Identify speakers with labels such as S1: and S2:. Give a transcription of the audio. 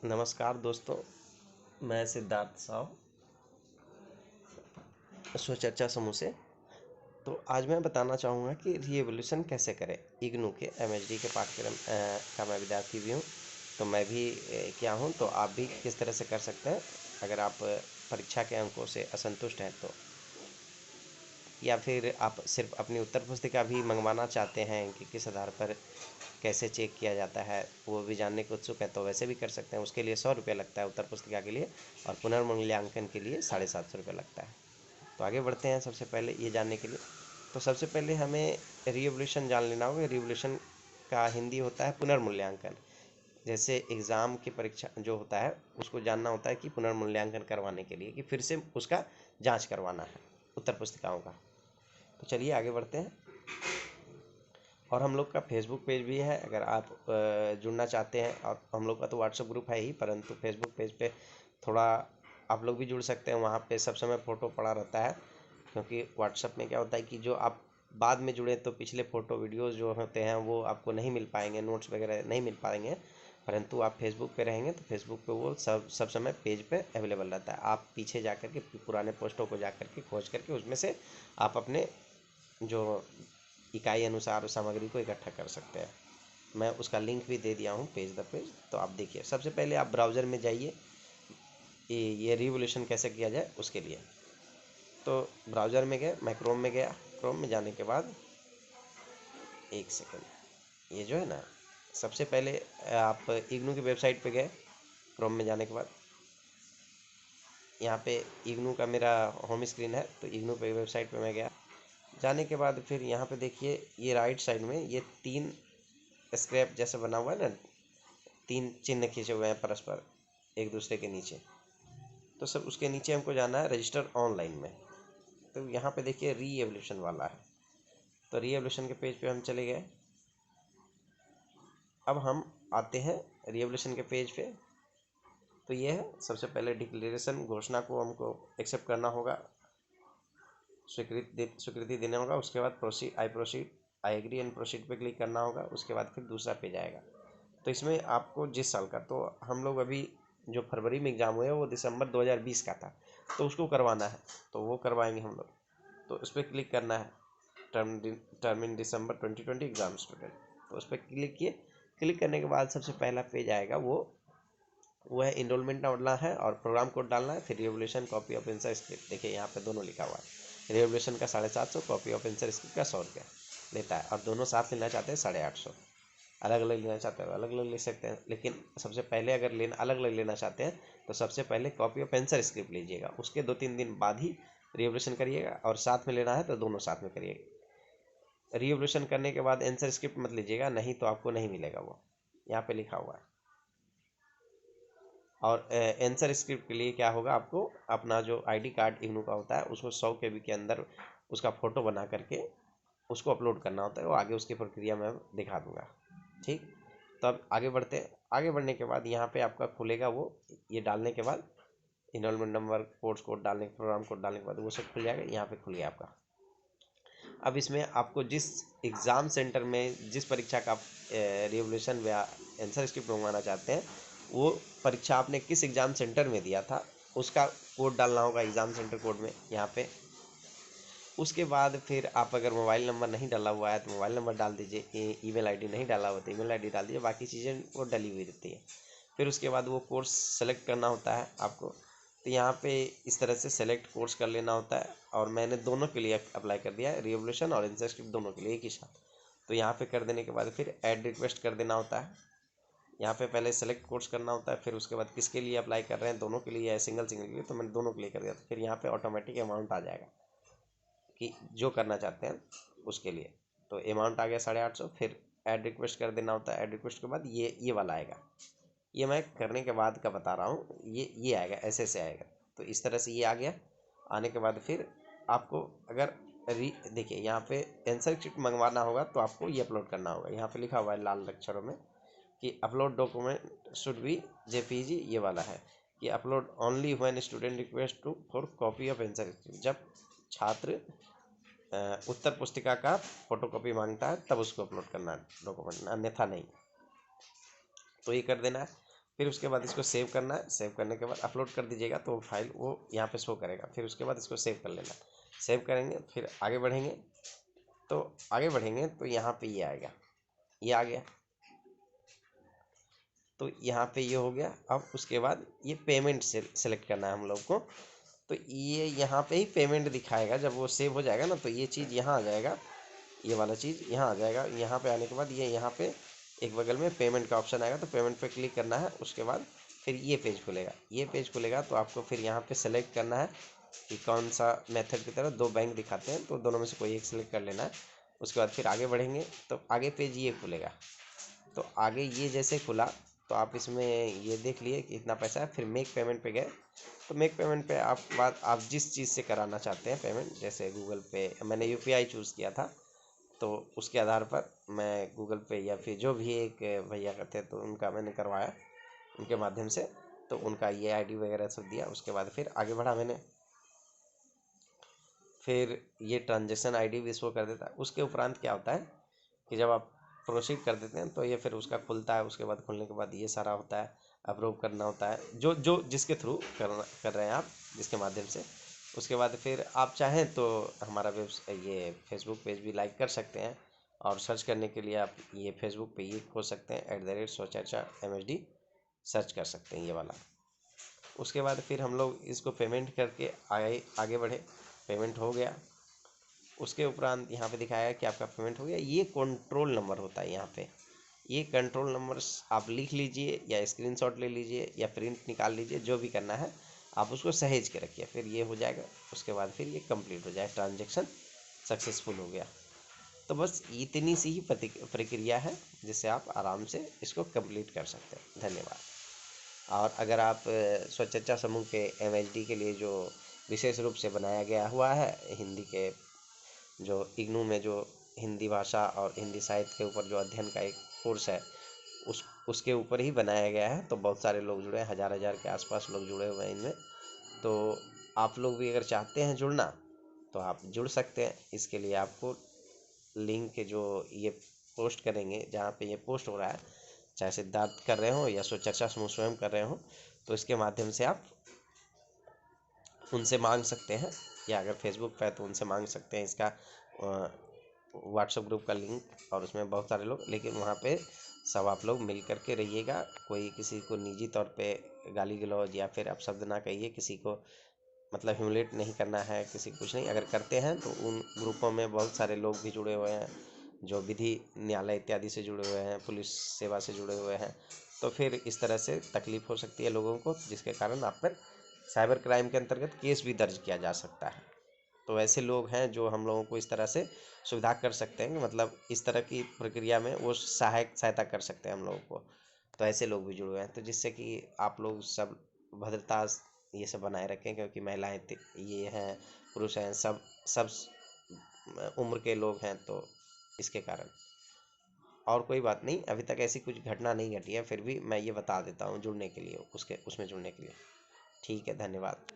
S1: नमस्कार दोस्तों, मैं सिद्धार्थ साव स्वचर्चा समूह से। तो आज मैं बताना चाहूँगा कि रीएवोल्यूशन कैसे करें। इग्नू के एमएचडी के पाठ्यक्रम का मैं विद्यार्थी भी हूँ, तो मैं भी क्या हूँ, तो आप भी किस तरह से कर सकते हैं अगर आप परीक्षा के अंकों से असंतुष्ट हैं तो, या फिर आप सिर्फ अपनी उत्तर पुस्तिका भी मंगवाना चाहते हैं कि किस आधार पर कैसे चेक किया जाता है वो भी जानने को उत्सुक है, तो वैसे भी कर सकते हैं। उसके लिए 100 रुपये लगता है उत्तर पुस्तिका के लिए, और पुनर्मूल्यांकन के लिए 750 रुपये लगता है। तो आगे बढ़ते हैं। सबसे पहले ये जानने के लिए, तो सबसे पहले हमें रिवोल्यूशन जान लेना होगा। रिवोल्यूशन का हिंदी होता है पुनर्मूल्यांकन। जैसे एग्ज़ाम की परीक्षा जो होता है उसको जानना होता है कि पुनर्मूल्यांकन करवाने के लिए, कि फिर से उसका जांच करवाना है उत्तर पुस्तिकाओं का। तो चलिए आगे बढ़ते हैं। और हम लोग का फेसबुक पेज भी है, अगर आप जुड़ना चाहते हैं। और हम लोग का तो व्हाट्सएप ग्रुप है ही, परंतु फेसबुक पेज पे थोड़ा आप लोग भी जुड़ सकते हैं। वहाँ पे सब समय फ़ोटो पड़ा रहता है, क्योंकि व्हाट्सएप में क्या होता है कि जो आप बाद में जुड़े तो पिछले फ़ोटो वीडियोज़ जो होते हैं वो आपको नहीं मिल पाएंगे, नोट्स वगैरह नहीं मिल पाएंगे। परंतु आप फेसबुक पे रहेंगे तो फेसबुक पे वो सब समय पेज पे अवेलेबल रहता है। आप पीछे जा कर के पुराने पोस्टों को जा कर के खोज करके उसमें से आप अपने जो इकाई अनुसार सामग्री को इकट्ठा कर सकते हैं। मैं उसका लिंक भी दे दिया हूँ पेज द पेज, तो आप देखिए। सबसे पहले आप ब्राउज़र में जाइए, ये रिवोल्यूशन कैसे किया जाए उसके लिए। तो ब्राउज़र में गए, मैं क्रोम में गया। क्रोम में जाने के बाद एक सेकेंड, ये जो है ना, सबसे पहले आप इग्नू की वेबसाइट पे गए। क्रोम में जाने के बाद यहाँ पे इग्नू का मेरा होम स्क्रीन है, तो इग्नू पे वेबसाइट पे मैं गया। जाने के बाद फिर यहाँ पे देखिए, ये राइट साइड में ये 3 स्क्रैप जैसे बना हुआ है ना, 3 चिन्ह खींचे हुए हैं परस्पर एक दूसरे के नीचे। तो सब उसके नीचे हमको जाना है रजिस्टर ऑनलाइन में। तो यहाँ पे देखिए रीएवोल्यूशन वाला है, तो रीएवोल्यूशन के पेज पे हम चले गए। अब हम आते हैं रीएवोल्यूशन के पेज पे। तो ये है, सबसे पहले डिक्लेरेशन घोषणा को हमको एक्सेप्ट करना होगा, स्वीकृति देना होगा। उसके बाद proceed I agree and proceed पे क्लिक करना होगा। उसके बाद फिर दूसरा पेज आएगा। तो इसमें आपको जिस साल का, तो हम लोग अभी जो फरवरी में एग्ज़ाम हुए वो दिसंबर 2020 का था, तो उसको करवाना है, तो वो करवाएंगे हम लोग। तो उस पर क्लिक करना है, term in December 2020 exam student. तो उस पर क्लिक किए। क्लिक करने के बाद सबसे पहला पेज आएगा, वो है इनरोलमेंट डालना है और प्रोग्राम कोड डालना है। फिर revolution copy of answer script, देखिए यहाँ पे दोनों लिखा हुआ है। रिवोल्यूशन का 750, कॉपी ऑफ आंसर स्क्रिप्ट का 100 रुपया लेता है। और दोनों साथ लेना चाहते हैं 850। अलग अलग लेना चाहते हैं अलग अलग ले सकते हैं, लेकिन सबसे पहले अगर अलग अलग लेना चाहते हैं तो सबसे पहले कॉपी ऑफ आंसर स्क्रिप्ट लीजिएगा। उसके 2-3 दिन बाद ही रिवोल्यूशन करिएगा, और साथ में लेना है तो दोनों साथ में करिएगा। रिवोल्यूशन करने के बाद आंसर स्क्रिप्ट मत लीजिएगा, नहीं तो आपको नहीं मिलेगा, वो यहाँ पे लिखा हुआ है। और आंसर स्क्रिप्ट के लिए क्या होगा, आपको अपना जो आईडी कार्ड इग्नू का होता है उसको 100 KB के अंदर उसका फ़ोटो बना करके उसको अपलोड करना होता है। वो आगे उसकी प्रक्रिया मैं दिखा दूंगा, ठीक। तो अब आगे बढ़ते हैं। आगे बढ़ने के बाद यहाँ पे आपका खुलेगा वो, ये डालने के बाद इनरोलमेंट नंबर, कोर्स कोड डालने, प्रोग्राम कोड डालने के बाद वो सब खुल जाएगा। यहाँ पे खुल गया आपका। अब इसमें आपको जिस एग्ज़ाम सेंटर में जिस परीक्षा का रिवोल्यूशन या आंसर स्क्रिप्ट मंगवाना चाहते हैं, वो परीक्षा आपने किस एग्ज़ाम सेंटर में दिया था उसका कोड डालना होगा एग्ज़ाम सेंटर कोड में यहाँ पे। उसके बाद फिर आप अगर मोबाइल नंबर नहीं डाला हुआ है तो मोबाइल नंबर डाल दीजिए, ईमेल आईडी नहीं डाला हुआ तो ईमेल आईडी डाल दीजिए। बाकी चीज़ें वो डली हुई रहती है। फिर उसके बाद वो कोर्स सेलेक्ट करना होता है आपको। तो यहाँ पे इस तरह से सेलेक्ट कोर्स कर लेना होता है, और मैंने दोनों के लिए अप्लाई कर दिया है, रिवोल्यूशन और आंसर स्क्रिप्ट दोनों के लिए एक ही साथ। तो यहाँ पे कर देने के बाद फिर ऐड रिक्वेस्ट कर देना होता है। यहाँ पे पहले सेलेक्ट कोर्स करना होता है, फिर उसके बाद किसके लिए अप्लाई कर रहे हैं, दोनों के लिए या सिंगल के लिए, तो मैंने दोनों के लिए कर दिया। तो फिर यहाँ पे ऑटोमेटिक अमाउंट आ जाएगा कि जो करना चाहते हैं उसके लिए। तो अमाउंट आ गया 850। फिर ऐड रिक्वेस्ट कर देना होता है। ऐड रिक्वेस्ट के बाद ये वाला आएगा, ये मैं करने के बाद का बता रहा हूँ। ये आएगा, ऐसे आएगा। तो इस तरह से ये आ गया। आने के बाद फिर आपको अगर देखिए यहाँ पे आंसर स्क्रिप्ट मंगवाना होगा तो आपको ये अपलोड करना होगा। यहाँ पे लिखा हुआ है लाल अक्षरों में कि upload document should be JPG, ये वाला है कि upload only when student request to for copy of answer script. जब छात्र उत्तर पुस्तिका का फोटोकॉपी मांगता है तब उसको अपलोड करना है डॉक्यूमेंट, अन्यथा नहीं। तो ये कर देना है। फिर उसके बाद इसको सेव करना है। सेव करने के बाद अपलोड कर दीजिएगा तो फाइल वो यहाँ पे शो करेगा। फिर उसके बाद इसको सेव कर लेना। सेव करेंगे फिर आगे बढ़ेंगे, तो आगे बढ़ेंगे तो यहाँ पे ये आएगा, ये आ गया। तो यहाँ पे ये हो गया। अब उसके बाद ये पेमेंट से सेलेक्ट करना है हम लोग को। तो ये यहाँ पे ही पेमेंट दिखाएगा। जब वो सेव हो जाएगा ना तो ये चीज़ यहाँ आ जाएगा, ये वाला चीज़ यहाँ आ जाएगा। यहाँ पे आने के बाद ये यहाँ पे एक बगल में पेमेंट का ऑप्शन आएगा, तो पेमेंट पे क्लिक करना है। उसके बाद फिर ये पेज खुलेगा। ये पेज खुलेगा तो आपको फिर यहाँ पे सेलेक्ट करना है कि कौन सा मेथड की तरह। दो बैंक दिखाते हैं तो दोनों में से कोई एक सेलेक्ट कर लेना है। उसके बाद फिर आगे बढ़ेंगे तो आगे पेज ये खुलेगा। तो आगे ये जैसे खुला तो आप इसमें ये देख लिए कि इतना पैसा है। फिर मेक पेमेंट पे गए तो मेक पेमेंट पे आप जिस चीज़ से कराना चाहते हैं पेमेंट, जैसे गूगल पे, मैंने यूपीआई चूज़ किया था तो उसके आधार पर मैं गूगल पे या फिर जो भी एक भैया करते तो उनका मैंने करवाया, उनके माध्यम से। तो उनका ये आईडी वगैरह सब दिया। उसके बाद फिर आगे बढ़ा मैंने। फिर ये ट्रांजेक्शन आईडी भी शो कर देता है। उसके उपरांत क्या होता है कि जब आप प्रोसीड कर देते हैं तो ये फिर उसका खुलता है। उसके बाद खुलने के बाद ये सारा होता है, अप्रूव करना होता है जो जो जिसके थ्रू कर रहे हैं आप, जिसके माध्यम से। उसके बाद फिर आप चाहें तो हमारा ये फेसबुक पेज भी लाइक कर सकते हैं। और सर्च करने के लिए आप ये फेसबुक पे ये खोज सकते हैं @sochharcha_MHD सर्च कर सकते हैं ये वाला। उसके बाद फिर हम लोग इसको पेमेंट करके आगे बढ़े। पेमेंट हो गया। उसके उपरांत यहाँ पे दिखाया कि आपका पेमेंट हो गया। ये कंट्रोल नंबर होता है यहाँ पे। ये कंट्रोल नंबर आप लिख लीजिए या स्क्रीनशॉट ले लीजिए या प्रिंट निकाल लीजिए, जो भी करना है आप उसको सहेज के रखिए। फिर ये हो जाएगा। उसके बाद फिर ये कंप्लीट हो जाए, ट्रांजेक्शन सक्सेसफुल हो गया। तो बस इतनी सी ही प्रक्रिया है जिससे आप आराम से इसको कंप्लीट कर सकते हैं। धन्यवाद। और अगर आप स्वचर्चा समूह के MHD के लिए जो विशेष रूप से बनाया गया हुआ है हिंदी के, जो इग्नू में जो हिंदी भाषा और हिंदी साहित्य के ऊपर जो अध्ययन का एक कोर्स है, उसके ऊपर ही बनाया गया है। तो बहुत सारे लोग जुड़े हैं, हज़ार के आसपास लोग जुड़े हुए हैं इनमें। तो आप लोग भी अगर चाहते हैं जुड़ना तो आप जुड़ सकते हैं। इसके लिए आपको लिंक जो ये पोस्ट करेंगे, जहाँ पे ये पोस्ट हो रहा है, चाहे सिद्धार्थ कर रहे हो या स्वचर्चा समूह स्वयं कर रहे हो, तो इसके माध्यम से आप उनसे मांग सकते हैं। या अगर फेसबुक पे है तो उनसे मांग सकते हैं इसका व्हाट्सएप ग्रुप का लिंक। और उसमें बहुत सारे लोग, लेकिन वहाँ पे सब आप लोग मिल कर के रहिएगा। कोई किसी को निजी तौर पे गाली गलौज या फिर अपशब्द ना कहिए। किसी को मतलब ह्यूमिलेट नहीं करना है, किसी को कुछ नहीं। अगर करते हैं तो उन ग्रुपों में बहुत सारे लोग भी जुड़े हुए हैं जो विधि न्यायालय इत्यादि से जुड़े हुए हैं, पुलिस सेवा से जुड़े हुए हैं। तो फिर इस तरह से तकलीफ हो सकती है लोगों को, जिसके कारण आप पर साइबर क्राइम के अंतर्गत केस भी दर्ज किया जा सकता है। तो ऐसे लोग हैं जो हम लोगों को इस तरह से सुविधा कर सकते हैं कि मतलब इस तरह की प्रक्रिया में वो सहायता कर सकते हैं हम लोगों को। तो ऐसे लोग भी जुड़े हुए हैं। तो जिससे कि आप लोग सब भद्रता ये सब बनाए रखें, क्योंकि महिलाएं ये हैं, पुरुष हैं, सब सब उम्र के लोग हैं। तो इसके कारण और कोई बात नहीं, अभी तक ऐसी कुछ घटना नहीं घटी है। फिर भी मैं ये बता देता हूँ जुड़ने के लिए, उसमें जुड़ने के लिए। ठीक है, धन्यवाद।